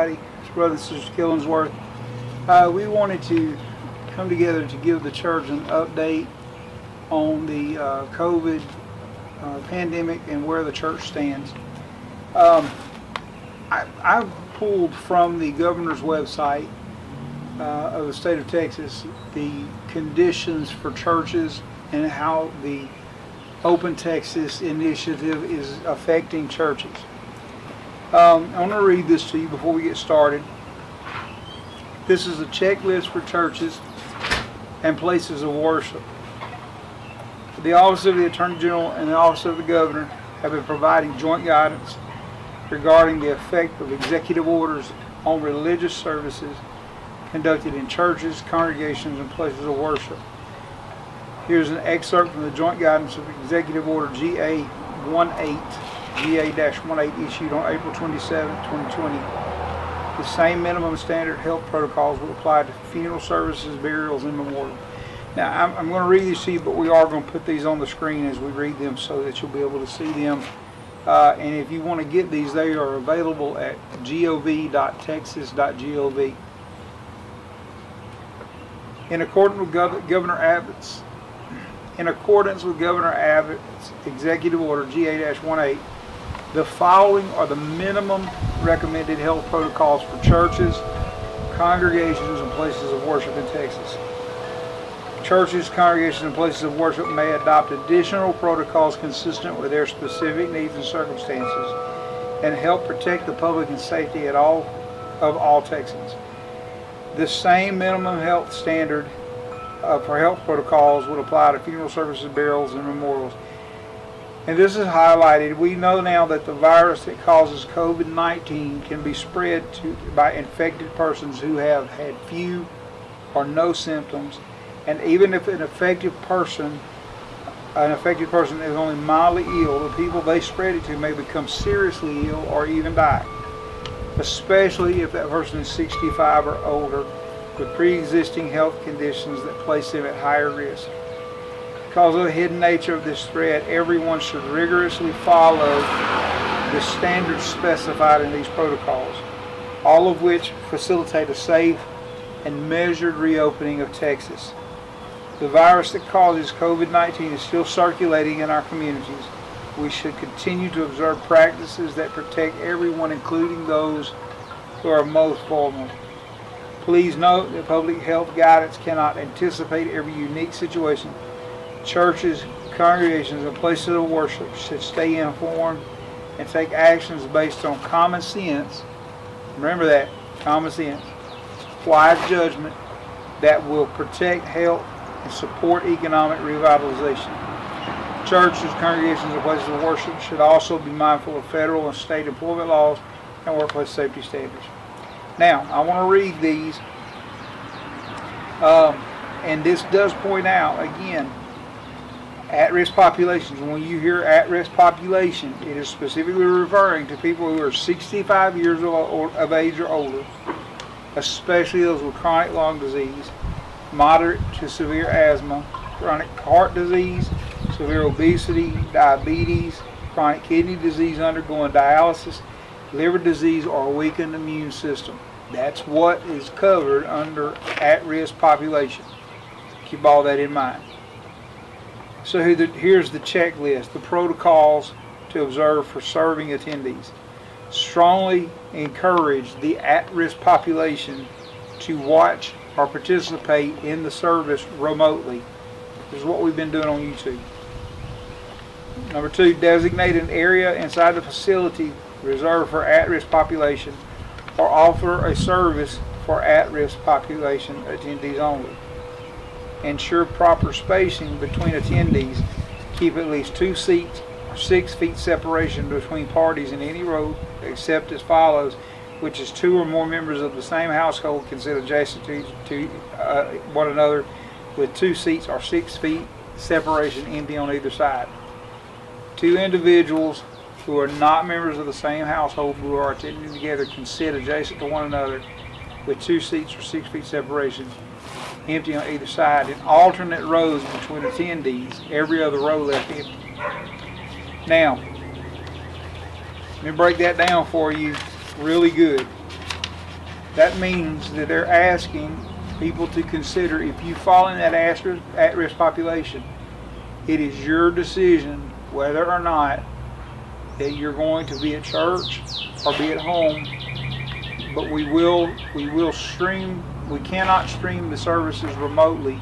everybody. It's Brother and Sister Killingsworth. We wanted to come together to give the church an update on the COVID pandemic and where the church stands. I pulled from the governor's website of the state of Texas the conditions for churches and how the Open Texas initiative is affecting churches. I want to read this to you before we get started. This is a checklist for churches and places of worship. The Office of the Attorney General and the Office of the Governor have been providing joint guidance regarding the effect of executive orders on religious services conducted in churches, congregations, and places of worship. Here's an excerpt from the joint guidance of Executive Order GA-18 issued on April 27, 2020. The same minimum standard health protocols will apply to funeral services, burials, and memorials. Now, I'm going to read these to you, but we are going to put these on the screen as we read them so that you'll be able to see them. And if you want to get these, they are available at gov.texas.gov. In accordance with Governor Abbott's Executive Order GA-18, the following are the minimum recommended health protocols for churches, congregations, and places of worship in Texas. Churches, congregations, and places of worship may adopt additional protocols consistent with their specific needs and circumstances and help protect the public and safety of all Texans. The same minimum health standard for health protocols would apply to funeral services, burials, and memorials. And this is highlighted. We know now that the virus that causes COVID-19 can be spread by infected persons who have had few or no symptoms. And even if an affected person is only mildly ill, the people they spread it to may become seriously ill or even die, especially if that person is 65 or older with pre-existing health conditions that place them at higher risk. Because of the hidden nature of this threat, everyone should rigorously follow the standards specified in these protocols, all of which facilitate a safe and measured reopening of Texas. The virus that causes COVID-19 is still circulating in our communities. We should continue to observe practices that protect everyone, including those who are most vulnerable. Please note that public health guidance cannot anticipate every unique situation. Churches, congregations, and places of worship should stay informed and take actions based on common sense. Remember that, common sense, wise judgment that will protect health and support economic revitalization. Churches, congregations, and places of worship should also be mindful of federal and state employment laws and workplace safety standards. Now, I want to read these, and this does point out, again, at-risk populations. When you hear at-risk population, it is specifically referring to people who are 65 years of age or older, especially those with chronic lung disease, moderate to severe asthma, chronic heart disease, severe obesity, diabetes, chronic kidney disease undergoing dialysis, liver disease, or a weakened immune system. That's what is covered under at-risk population. Keep all that in mind. So here's the checklist, the protocols to observe for serving attendees. Strongly encourage the at-risk population to watch or participate in the service remotely. This is what we've been doing on YouTube. Number 2, designate an area inside the facility reserved for at-risk population or offer a service for at-risk population attendees only. Ensure proper spacing between attendees. Keep at least 2 seats or 6 feet separation between parties in any row, except as follows, which is 2 or more members of the same household can sit adjacent to one another with 2 seats or 6 feet separation empty on either side. 2 individuals who are not members of the same household who are attending together can sit adjacent to one another with 2 seats or 6 feet separation empty on either side, in alternate rows between attendees, every other row left empty. Now, let me break that down for you really good. That means that they're asking people to consider, if you fall in that at-risk population, it is your decision whether or not that you're going to be at church or be at home. But we will stream. We cannot stream the services remotely.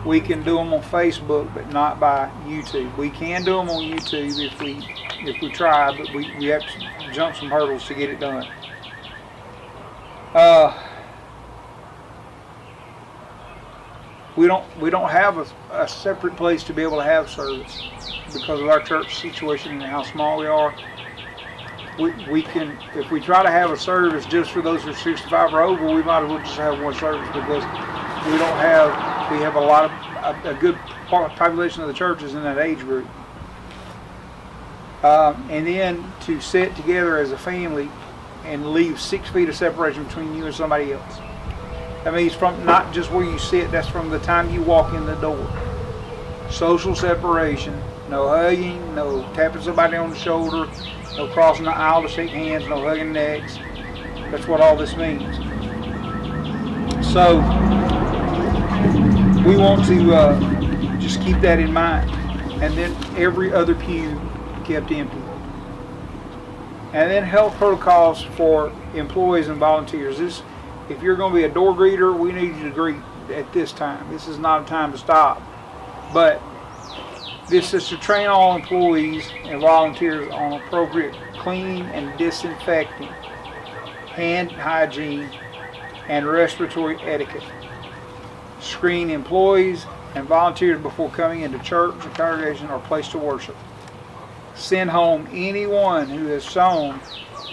We can do them on Facebook, but not by YouTube. We can do them on YouTube if we try, but we have to jump some hurdles to get it done. We don't have a separate place to be able to have service because of our church situation and how small we are. We can, if we try to have a service just for those who are 65 or over, we might as well just have one service because we have a good population of the churches in that age group. And then to sit together as a family and leave 6 feet of separation between you and somebody else. That means from not just where you sit, that's from the time you walk in the door. Social separation, no hugging, no tapping somebody on the shoulder, no crossing the aisle to shake hands, no hugging necks. That's what all this means. So we want to just keep that in mind. And then every other pew kept empty. And then health protocols for employees and volunteers. If you're going to be a door greeter, we need you to greet at this time. This is not a time to stop. But this is to train all employees and volunteers on appropriate cleaning and disinfecting, hand hygiene, and respiratory etiquette. Screen employees and volunteers before coming into church or congregation or place to worship. Send home anyone who has shown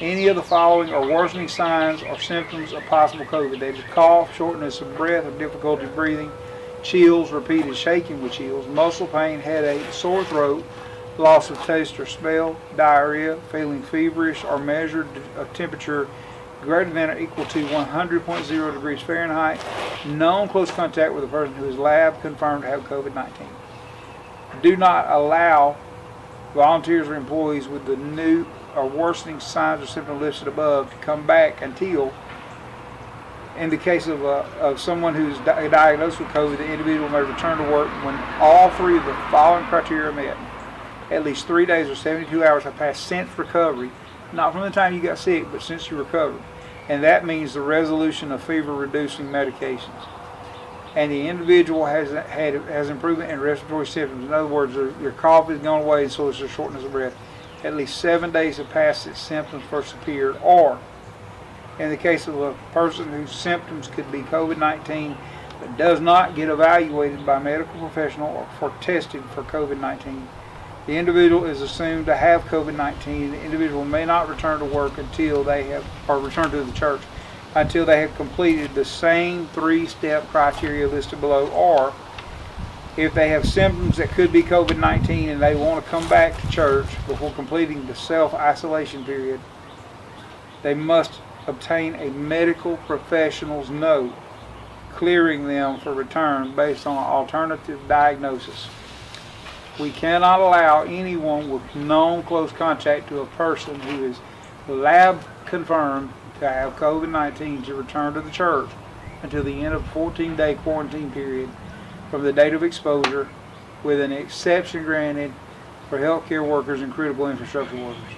any of the following or worsening signs or symptoms of possible COVID. That is cough, shortness of breath, or difficulty breathing, chills, repeated shaking with chills, muscle pain, headache, sore throat, loss of taste or smell, diarrhea, feeling feverish, or measured a temperature greater than or equal to 100.0 degrees Fahrenheit, known close contact with a person who is lab confirmed to have COVID-19. Do not allow volunteers or employees with the new or worsening signs or symptoms listed above to come back until, in the case of someone who's diagnosed with COVID, the individual may return to work when all three of the following criteria are met. At least 3 days or 72 hours have passed since recovery, not from the time you got sick, but since you recovered. And that means the resolution of fever-reducing medications. And the individual has improvement in respiratory symptoms. In other words, your cough has gone away, and so is the shortness of breath. At least 7 days have passed since symptoms first appeared, or in the case of a person whose symptoms could be COVID-19 but does not get evaluated by a medical professional or for tested for COVID-19, the individual is assumed to have COVID-19. The individual may not return to work until they have, or return to the church, until they have completed the same 3-step criteria listed below, or if they have symptoms that could be COVID-19 and they want to come back to church before completing the self-isolation period, they must obtain a medical professional's note clearing them for return based on an alternative diagnosis. We cannot allow anyone with known close contact to a person who is lab confirmed to have COVID-19 to return to the church until the end of the 14-day quarantine period from the date of exposure, with an exception granted for healthcare workers and critical infrastructure workers,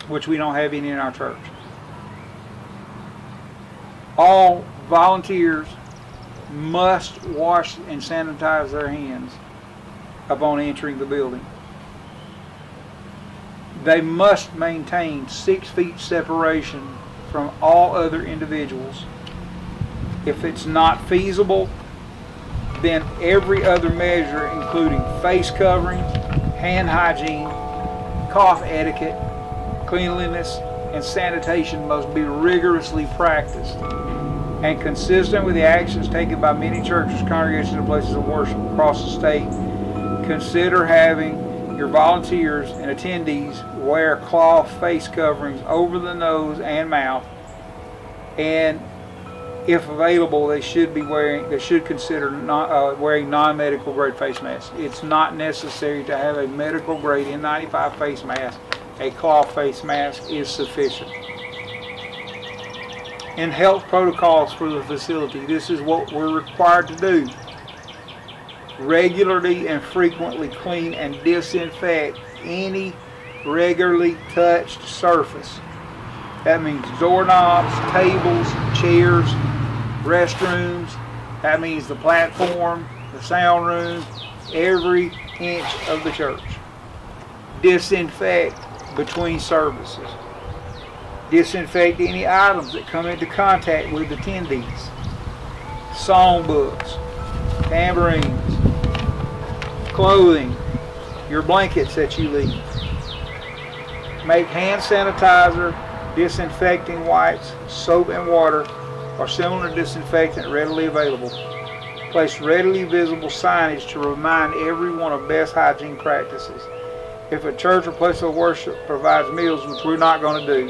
which we don't have any in our church. All volunteers must wash and sanitize their hands upon entering the building. They must maintain 6 feet separation from all other individuals. If it's not feasible, then every other measure, including face covering, hand hygiene, cough etiquette, cleanliness, and sanitation, must be rigorously practiced and consistent with the actions taken by many churches, congregations, and places of worship across the state. Consider having your volunteers and attendees wear cloth face coverings over the nose and mouth, and if available, they should consider wearing non-medical grade face masks. It's not necessary to have a medical grade N95 face mask. A cloth face mask is sufficient. and health protocols for the facility. This is what we're required to do. Regularly and frequently clean and disinfect any regularly touched surface. That means doorknobs, tables, chairs, restrooms. That means the platform, the sound room, every inch of the church. Disinfect between services. Disinfect any items that come into contact with attendees. Songbooks, tambourines, clothing, your blankets that you leave. Make hand sanitizer, disinfecting wipes, soap and water, or similar disinfectant readily available. Place readily visible signage to remind everyone of best hygiene practices. If a church or place of worship provides meals, which we're not going to do,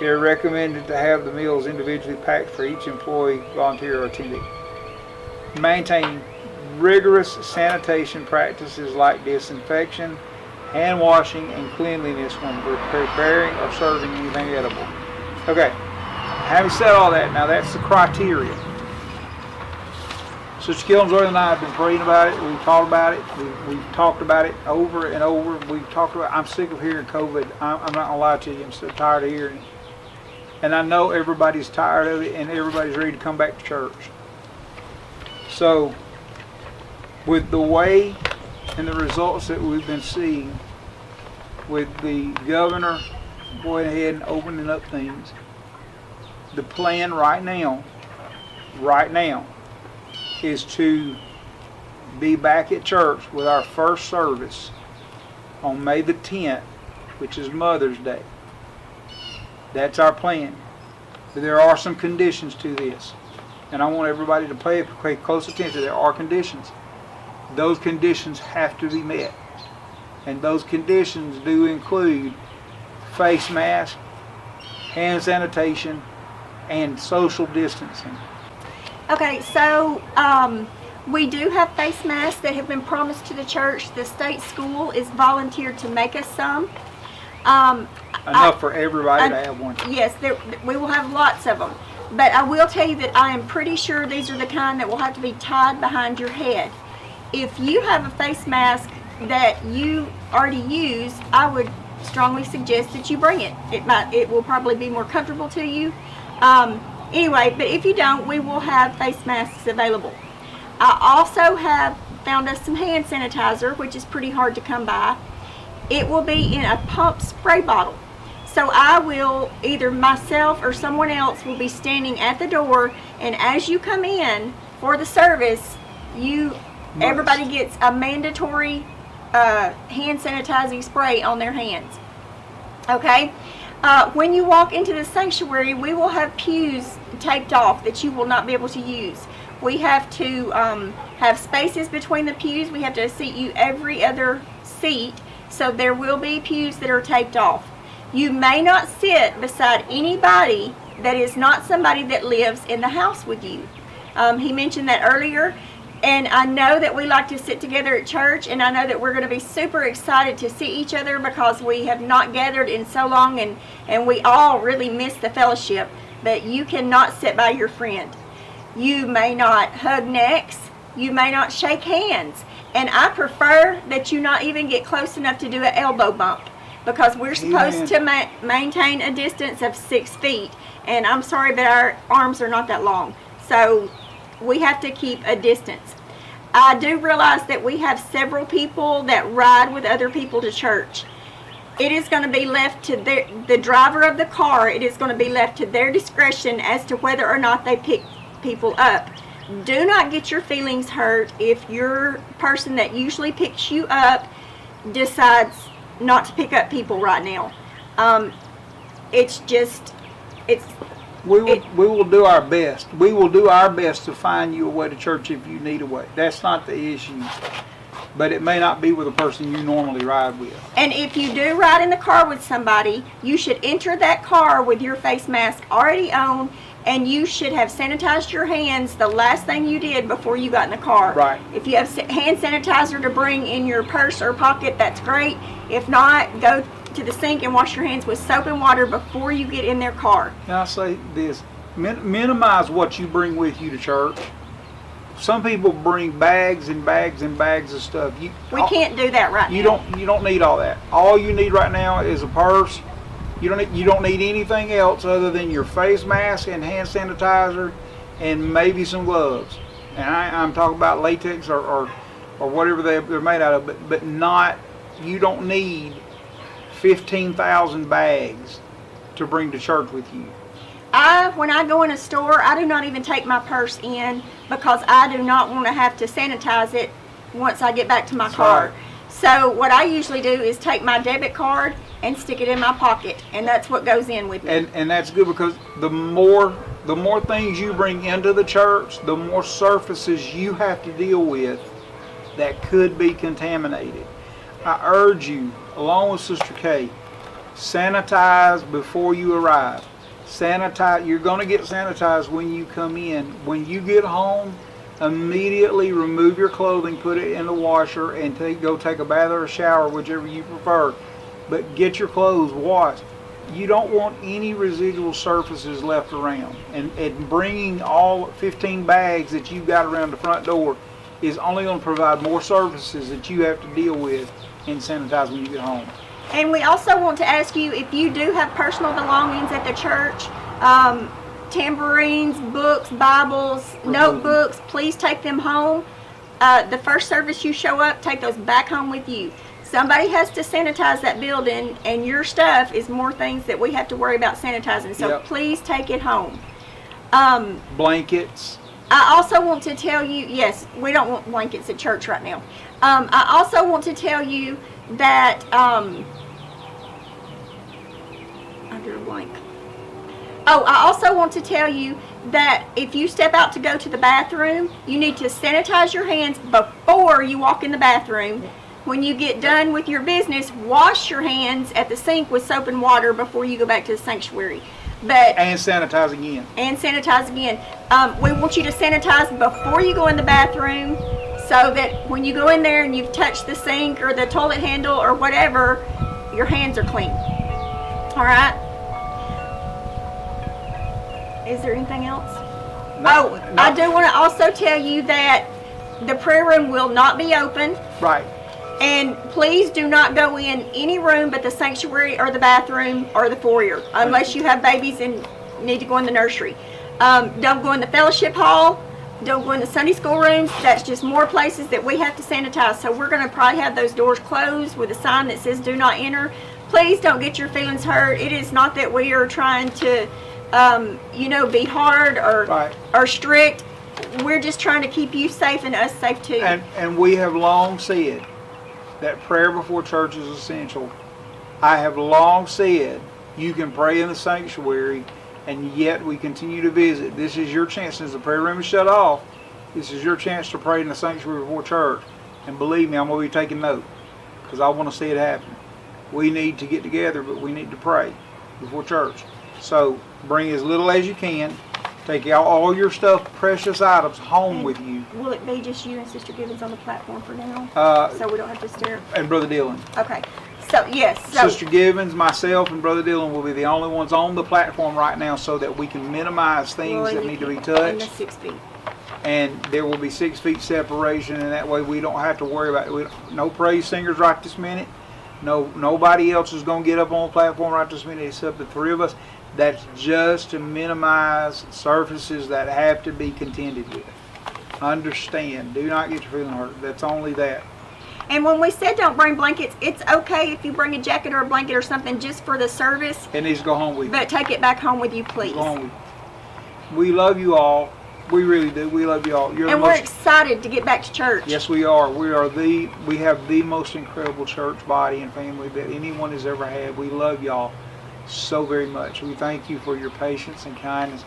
it is recommended to have the meals individually packed for each employee, volunteer, or attendee. Maintain rigorous sanitation practices like disinfection, hand washing, and cleanliness when preparing or serving anything edible. Okay, having said all that, now that's the criteria. Sister Killingsworth and I have been praying about it. We've talked about it. We've talked about it over and over. We've talked about. I'm sick of hearing COVID. I'm not gonna lie to you. I'm so tired of hearing it. And I know everybody's tired of it, and everybody's ready to come back to church. So, with the way and the results that we've been seeing, with the governor going ahead and opening up things, the plan right now, is to be back at church with our first service on May the 10th, which is Mother's Day. That's our plan. But there are some conditions to this, and I want everybody to pay close attention. There are conditions. Those conditions have to be met, and those conditions do include face mask, hand sanitation, and social distancing. Okay, so we do have face masks that have been promised to the church. The state school is volunteered to make us some. Enough for everybody to have one. Yes, we will have lots of them. But I will tell you that I am pretty sure these are the kind that will have to be tied behind your head. If you have a face mask that you already use, I would strongly suggest that you bring it. It will probably be more comfortable to you. Anyway, but if you don't, we will have face masks available. I also have found us some hand sanitizer, which is pretty hard to come by. It will be in a pump spray bottle. So I will, either myself or someone else will be standing at the door, and as you come in for the service, everybody gets a mandatory hand sanitizing spray on their hands. Okay? When you walk into the sanctuary, we will have pews taped off that you will not be able to use. We have to have spaces between the pews. We have to seat you every other seat, so there will be pews that are taped off. You may not sit beside anybody that is not somebody that lives in the house with you. He mentioned that earlier. And I know that we like to sit together at church, and I know that we're going to be super excited to see each other because we have not gathered in so long, and we all really miss the fellowship. But you cannot sit by your friend. You may not hug necks. You may not shake hands. And I prefer that you not even get close enough to do an elbow bump, because we're supposed to maintain a distance of 6 feet. And I'm sorry, but our arms are not that long. So we have to keep a distance. I do realize that we have several people that ride with other people to church. It is going to be left to the driver of the car, it is going to be left to their discretion as to whether or not they pick people up. Do not get your feelings hurt if your person that usually picks you up decides not to pick up people right now. We will do our best. We will do our best to find you a way to church if you need a way. That's not the issue. But it may not be with a person you normally ride with. And if you do ride in the car with somebody, you should enter that car with your face mask already on, and you should have sanitized your hands the last thing you did before you got in the car. Right. If you have hand sanitizer to bring in your purse or pocket, that's great. If not, go to the sink and wash your hands with soap and water before you get in their car. Now I say this, minimize what you bring with you to church. Some people bring bags and bags and bags of stuff. We can't do that right now. You don't need all that. All you need right now is a purse. You don't need anything else other than your face mask and hand sanitizer and maybe some gloves. And I'm talking about latex or whatever they're made out of, but not. You don't need 15,000 bags to bring to church with you. When I go in a store, I do not even take my purse in because I do not want to have to sanitize it once I get back to my car. Right. So what I usually do is take my debit card and stick it in my pocket, and that's what goes in with me. And that's good because the more things you bring into the church, the more surfaces you have to deal with that could be contaminated. I urge you, along with Sister Kay, sanitize before you arrive. Sanitize. You're going to get sanitized when you come in. When you get home, immediately remove your clothing, put it in the washer, and go take a bath or a shower, whichever you prefer. But get your clothes washed. You don't want any residual surfaces left around. And bringing all 15 bags that you've got around the front door is only going to provide more surfaces that you have to deal with and sanitize when you get home. And we also want to ask you, if you do have personal belongings at the church, tambourines, books, Bibles, notebooks, please take them home. The first service you show up, take those back home with you. Somebody has to sanitize that building, and your stuff is more things that we have to worry about sanitizing. So please take it home. Blankets. I also want to tell you, yes, we don't want blankets at church right now. I also want to tell you that, under blank. Oh, I also want to tell you that if you step out to go to the bathroom, you need to sanitize your hands before you walk in the bathroom. When you get done with your business, wash your hands at the sink with soap and water before you go back to the sanctuary. And sanitize again. And sanitize again. We want you to sanitize before you go in the bathroom so that when you go in there and you've touched the sink or the toilet handle or whatever, your hands are clean. All right? Is there anything else? No. I do want to also tell you that the prayer room will not be open. Right. And please do not go in any room but the sanctuary or the bathroom or the foyer, unless you have babies and need to go in the nursery. Don't go in the fellowship hall. Don't go in the Sunday school rooms. That's just more places that we have to sanitize. So we're going to probably have those doors closed with a sign that says do not enter. Please don't get your feelings hurt. It is not that we are trying to, be hard or strict. We're just trying to keep you safe and us safe too. And we have long said that prayer before church is essential. I have long said you can pray in the sanctuary and yet we continue to visit. This is your chance. Since the prayer room is shut off, this is your chance to pray in the sanctuary before church. And believe me, I'm going to be taking note because I want to see it happen. We need to get together, but we need to pray before church. So bring as little as you can. Take out all your stuff, precious items, home with you. Will it be just you and Sister Gibbons on the platform for now? So we don't have to stare? And Brother Dillon. Okay. So, yes. Sister Gibbons, myself, and Brother Dillon will be the only ones on the platform right now so that we can minimize things that need to be touched. And the 6 feet. And there will be 6 feet separation, and that way we don't have to worry about it. No praise singers right this minute. Nobody else is going to get up on the platform right this minute except the three of us. That's just to minimize surfaces that have to be contended with. Understand. Do not get your feeling hurt. That's only that. And when we said don't bring blankets, it's okay if you bring a jacket or a blanket or something just for the service. It needs to go home with you. But take it back home with you, please. Go home with you. We love you all. We really do. We love you all. And we're excited to get back to church. Yes, we are. We have the most incredible church body and family that anyone has ever had. We love y'all so very much. We thank you for your patience and kindness.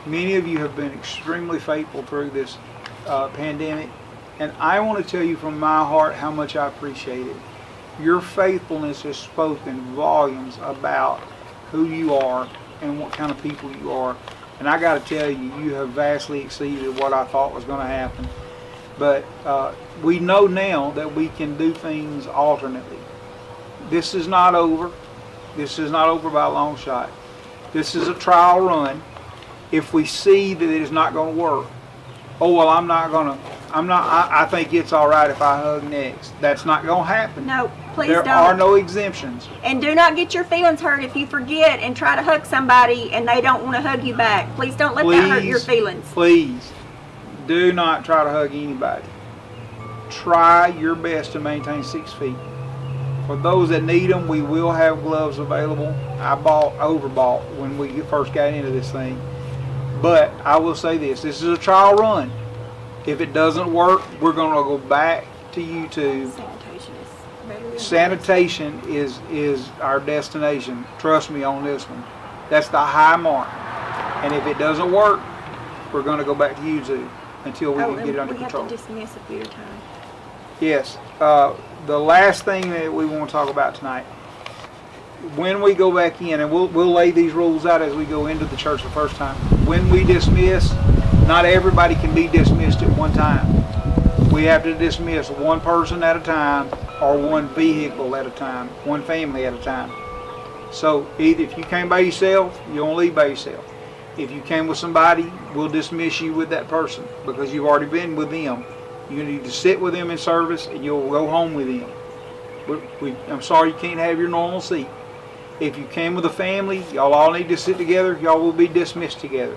Many of you have been extremely faithful through this pandemic, and I want to tell you from my heart how much I appreciate it. Your faithfulness has spoken volumes about who you are and what kind of people you are, and I got to tell you, you have vastly exceeded what I thought was going to happen. But we know now that we can do things alternately. This is not over. This is not over by a long shot. This is a trial run, if we see that it is not going to work, oh, well, I think it's all right if I hug next. That's not going to happen. No, please There don't. are no exemptions. And do not get your feelings hurt if you forget and try to hug somebody and they don't want to hug you back. Please don't let that hurt your feelings. Please, do not try to hug anybody. Try your best to maintain 6 feet. For those that need them, we will have gloves available. I overbought when we first got into this thing. But I will say this is a trial run. If it doesn't work, we're going to go back to YouTube. Sanitation is our destination. Trust me on this one. That's the high mark. And if it doesn't work, we're going to go back to YouTube until we can get it under control. We have to dismiss at your time. Yes. The last thing that we want to talk about tonight, when we go back in, and we'll lay these rules out as we go into the church the first time. When we dismiss, not everybody can be dismissed at one time. We have to dismiss one person at a time or one vehicle at a time, one family at a time. So either if you came by yourself, you don't leave by yourself. If you came with somebody, we'll dismiss you with that person because you've already been with them. You need to sit with them in service and you'll go home with them. I'm sorry you can't have your normal seat. If you came with a family, y'all all need to sit together. Y'all will be dismissed together.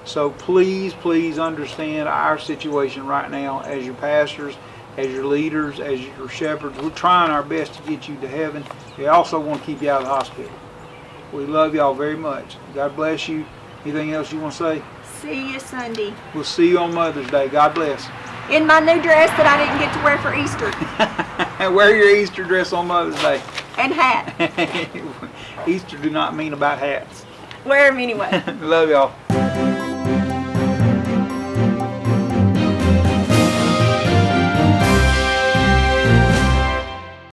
So please, please understand our situation right now as your pastors, as your leaders, as your shepherds. We're trying our best to get you to heaven. We also want to keep you out of the hospital. We love y'all very much. God bless you. Anything else you want to say? See you Sunday. We'll see you on Mother's Day. God bless. In my new dress that I didn't get to wear for Easter. Wear your Easter dress on Mother's Day. And hat. Easter do not mean about hats. Wear them anyway. Love y'all.